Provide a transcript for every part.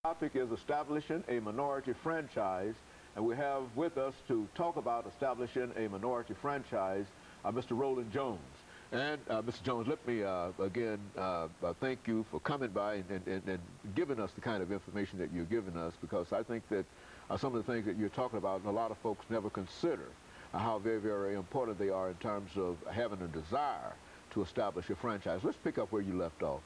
Topic is establishing a minority franchise, and we have with us to talk about establishing a minority franchise, Mr. Roland Jones. And Mr. Jones, let me again thank you for coming by and giving us the kind of information that you're giving us, because I think that some of the things that you're talking about, a lot of folks never consider how very, very important they are in terms of having a desire to establish a franchise. Let's pick up where you left off.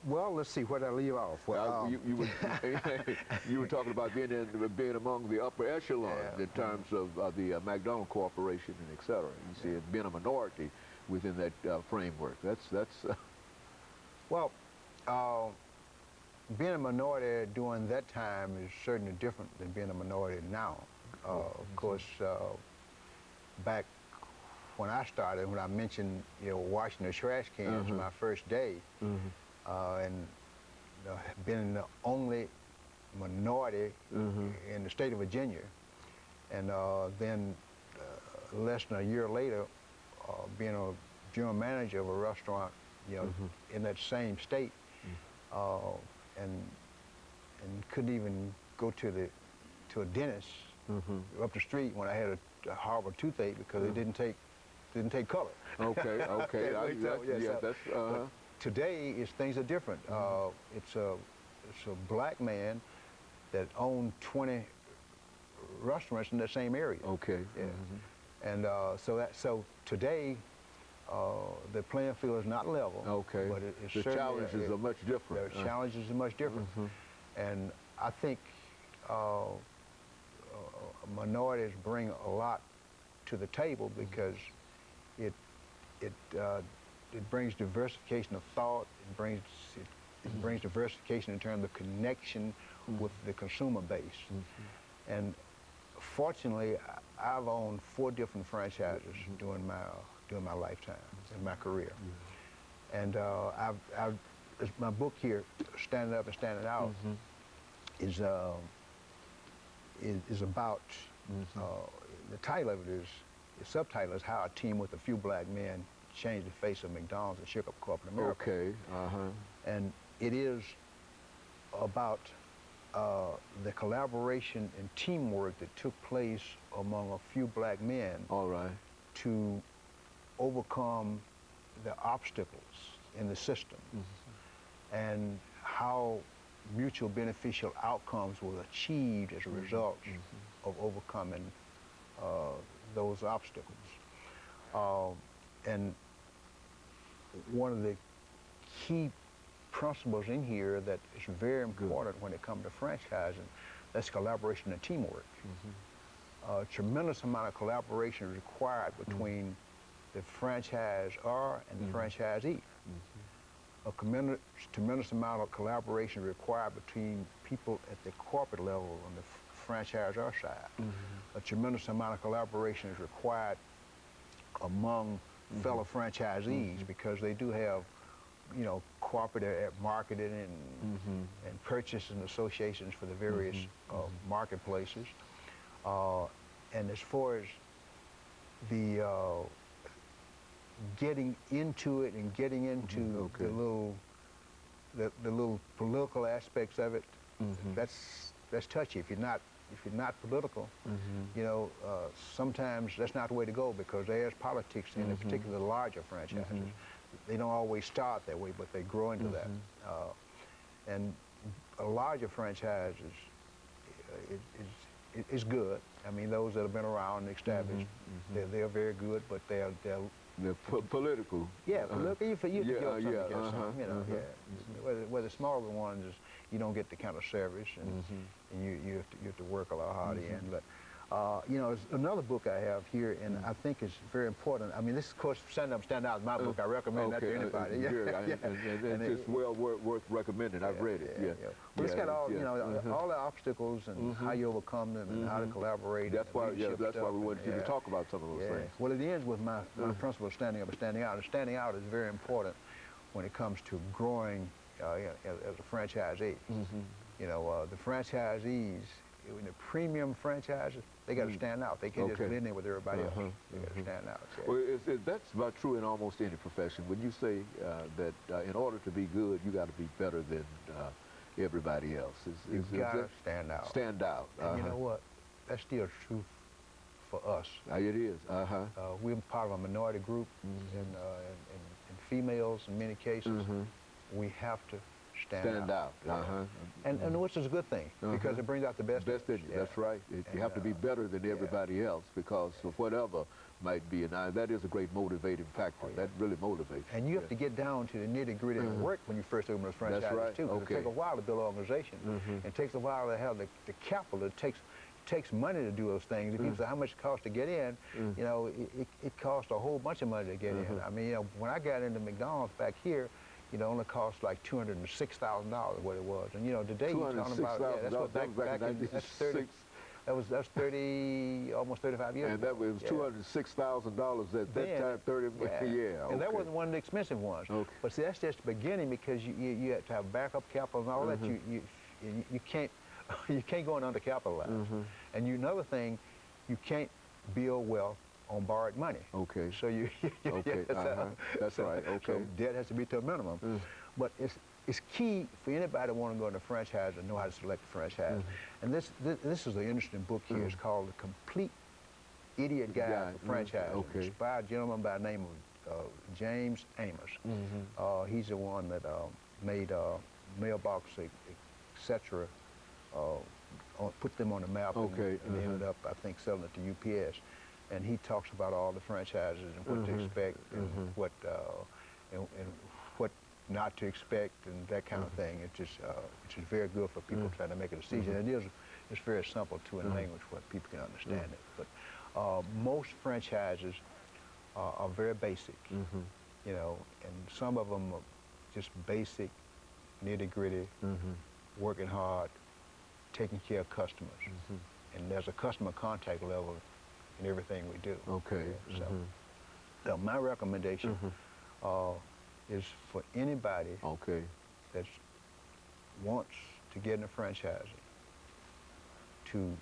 Well, let's see, where did I leave off? Well, you were talking about being among the upper echelon in terms of the McDonald Corporation and et cetera. You see, being a minority within that framework. Well, being a minority during that time is certainly different than being a minority now. Of course, back when I started, when I mentioned, washing the trash cans my first day, and being the only minority in the state of Virginia, and then less than a year later, being a general manager of a restaurant, in that same state, and couldn't even go to a dentist up the street when I had a horrible toothache because it didn't take color. Okay, okay. Today, things are different. It's a black man that owned 20 restaurants in the same area. Okay. Yeah. And so today, the playing field is not level. Okay. But the challenges are much different. The challenges are much different. And I think minorities bring a lot to the table because it brings diversification of thought. It brings diversification in terms of connection with the consumer base. And fortunately, I've owned 4 different franchises during my lifetime, in my career. And my book here, Standing Up and Standing Out, is about the title of it is. The subtitle is How a Team with a Few Black Men Changed the Face of McDonald's and Shook Up Corporate America. Okay, And it is about the collaboration and teamwork that took place among a few black men. All right. To overcome the obstacles in the system and how mutual beneficial outcomes were achieved as a result of overcoming those obstacles. And one of the key principles in here that is very important when it comes to franchising, that's collaboration and teamwork. A tremendous amount of collaboration is required between the franchisor and the franchisee. A tremendous amount of collaboration required between people at the corporate level on the franchisor side. A tremendous amount of collaboration is required among fellow franchisees because they do have, cooperative marketing and purchasing associations for the various marketplaces. And as far as the getting into it and getting into the little political aspects of it, that's touchy. If you're not political, sometimes that's not the way to go because there's politics in particular the larger franchises. They don't always start that way, but they grow into that. And a larger franchise is good. I mean, those that have been around and established, they're very good, but they're political. Yeah, political. Where the smaller ones, you don't get the kind of service, and you have to work a lot harder. There's another book I have here, and I think it's very important. I mean, this, of course, Stand Up, Stand Out is my book. I recommend that to anybody. And it's well worth recommending. I've read it. But it's got all, all the obstacles and how you overcome them and how to collaborate. That's why we wanted you to talk about some of those things. Well, it ends with my principle of standing up and standing out. And standing out is very important when it comes to growing as a franchisee. The franchisees, in the premium franchises, they got to stand out. They can't just blend in with everybody else. They got to stand out. Well, that's about true in almost any profession. When you say that in order to be good, you got to be better than everybody else. You've got to stand out. Stand out. And you know what? That's still true for us. It is. We're part of a minority group, and females in many cases. We have to stand out. And which is a good thing, because it brings out the best in you. That's right. You have to be better than everybody else, because of whatever might be. And that is a great motivating factor. That really motivates. And you have to get down to the nitty-gritty of work when you first open those franchises, too. Because it takes a while to build an organization. It takes a while to have the capital. It takes money to do those things. If people say how much it costs to get in, you know, it costs a whole bunch of money to get in. I mean, you know, when I got into McDonald's back here, you know, it only cost like $206,000 what it was. And you know, today you're talking about, that's what back in, that's 30, almost 35 years ago. And that was $206,000 at that time, 30, And that wasn't one of the expensive ones. But see, that's just the beginning, because you have to have backup capital and all that. You can't go in undercapitalized. And another thing, you can't build wealth on borrowed money. So you that's right. So debt has to be to a minimum. But it's key for anybody to want to go into franchise and know how to select a franchise. And this is an interesting book here. It's called The Complete Idiot Guide for Franchise. It's by a gentleman by the name of James Amos. He's the one that made Mailbox, etc. Put them on the map, and they ended up, I think, selling it to UPS. And he talks about all the franchises and what to expect, and what not to expect, and that kind of thing. It's just very good for people trying to make a decision. And it's very simple too in language where people can understand it. But most franchises are very basic, you know, and some of them are just basic, nitty-gritty, working hard, taking care of customers. And there's a customer contact level in everything we do. So my recommendation is for anybody that wants to get into franchising to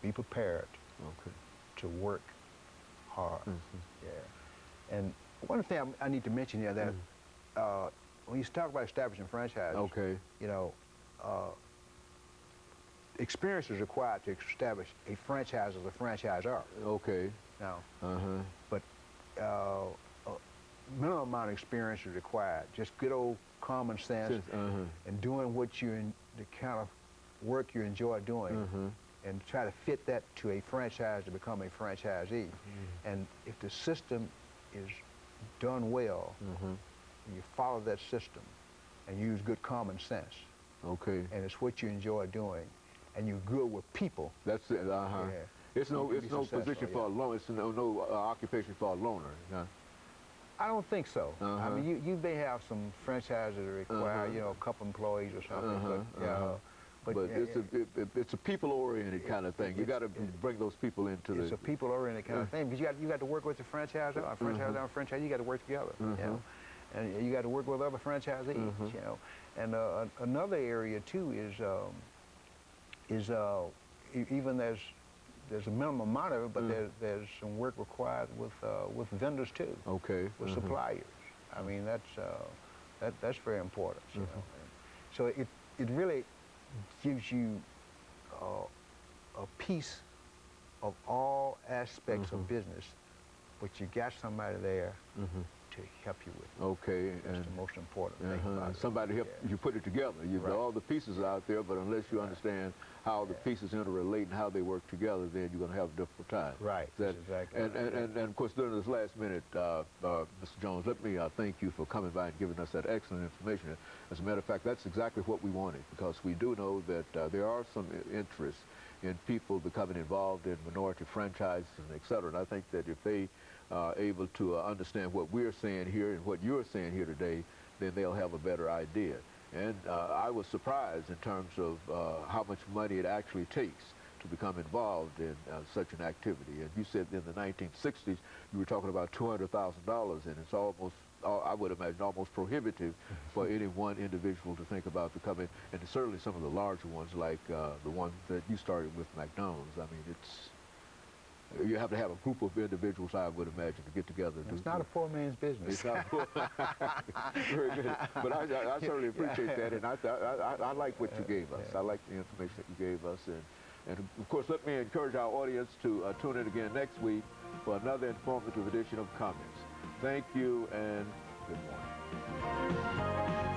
be prepared to work hard. And one thing I need to mention here, that when you talk about establishing franchises, you know, experience is required to establish a franchise as a franchisor. Now, but minimum amount of experience is required. Just good old common sense, and doing the kind of work you enjoy doing, and try to fit that to a franchise to become a franchisee. And if the system is done well, you follow that system and use good common sense, and it's what you enjoy doing, and you're good with people. That's it. It's no position for a loner. It's no occupation for a loner. I don't think so. I mean, you may have some franchises that require, you know, a couple employees or something. But it's a people-oriented kind of thing. You got to bring those people into It's a people-oriented kind of thing, because you got to work with the franchisor, you got to work together. You know, and you got to work with other franchisees. You know, and another area too is even there's a minimum amount of it, but there's some work required with vendors too. With suppliers. I mean, that's very important. You know, and so it really gives you a piece of all aspects of business, but you got somebody there to help you with. That's the most important thing about it. Somebody help you put it together. You've got all the pieces out there, but unless you understand how the pieces interrelate and how they work together, then you're going to have a difficult time. That's exactly and of course, during this last minute, Mr. Jones, let me thank you for coming by and giving us that excellent information. As a matter of fact, that's exactly what we wanted, because we do know that there are some interest in people becoming involved in minority franchises, and et cetera. And I think that if they are able to understand what we're saying here and what you're saying here today, then they'll have a better idea. And I was surprised in terms of how much money it actually takes to become involved in such an activity. And you said in the 1960s you were talking about $200,000, and it's almost, I would imagine, almost prohibitive for any one individual to think about becoming, and certainly some of the larger ones like the one that you started with, McDonald's. I mean, you have to have a group of individuals, I would imagine, to get together. It's not a poor man's business. It's not very good. But I certainly appreciate that, and I like what you gave us. I like the information that you gave us, and of course, let me encourage our audience to tune in again next week for another informative edition of Comments. Thank you, and good morning.